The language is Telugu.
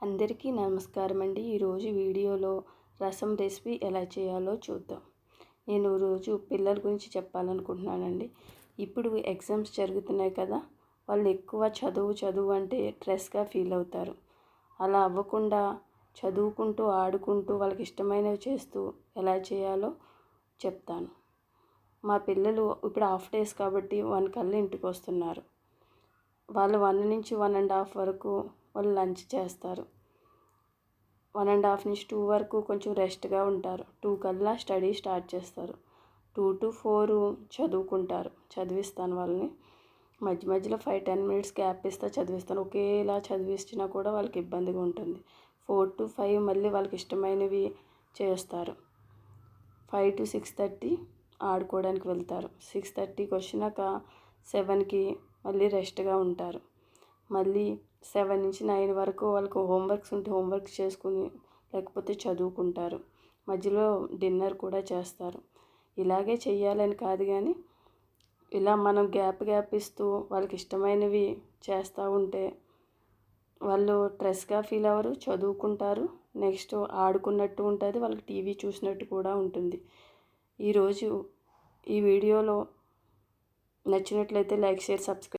అందరికీ నమస్కారం అండి. ఈరోజు వీడియోలో రసం రెసిపీ ఎలా చేయాలో చూద్దాం. నేను రోజు పిల్లల గురించి చెప్పాలనుకుంటున్నానండి. ఇప్పుడు ఎగ్జామ్స్ జరుగుతున్నాయి కదా, వాళ్ళు ఎక్కువ చదువు అంటే స్ట్రెస్గా ఫీల్ అవుతారు. అలా అవ్వకుండా చదువుకుంటూ ఆడుకుంటూ వాళ్ళకి ఇష్టమైనవి చేస్తూ ఎలా చేయాలో చెప్తాను. మా పిల్లలు ఇప్పుడు హాఫ్ డేస్ కాబట్టి 1 కల్లా ఇంటికి వస్తున్నారు. వాళ్ళు 1 నుంచి 1.5 వరకు వాళ్ళు లంచ్ చేస్తారు. 1.5 నుంచి 2 వరకు కొంచెం రెస్ట్గా ఉంటారు. 2 కల్లా స్టడీ స్టార్ట్ చేస్తారు. 2 to 4 చదువుకుంటారు. చదివిస్తాను వాళ్ళని. మధ్యలో 5-10 మినిట్స్ గ్యాప్ ఇస్తా చదివిస్తాను. ఒకేలా చదివించినా కూడా వాళ్ళకి ఇబ్బందిగా ఉంటుంది. 4 to 5 మళ్ళీ వాళ్ళకి ఇష్టమైనవి చేస్తారు. 5 to 6:30 ఆడుకోవడానికి వెళ్తారు. 6:30కి వచ్చినాక 7కి మళ్ళీ రెస్ట్గా ఉంటారు. మళ్ళీ 7 నుంచి 9 వరకు వాళ్ళకు హోంవర్క్స్ ఉంటే హోంవర్క్స్ చేసుకుని లేకపోతే చదువుకుంటారు. మధ్యలో డిన్నర్ కూడా చేస్తారు. ఇలాగే చెయ్యాలని కాదు కానీ ఇలా మనం గ్యాప్ ఇస్తూ వాళ్ళకి ఇష్టమైనవి చేస్తూ ఉంటే వాళ్ళు స్ట్రెస్గా ఫీల్ అవ్వరు, చదువుకుంటారు. నెక్స్ట్ ఆడుకున్నట్టు ఉంటుంది, వాళ్ళకి టీవీ చూసినట్టు కూడా ఉంటుంది. ఈరోజు ఈ వీడియోలో నచ్చినట్లయితే లైక్, షేర్, సబ్స్క్రైబ్.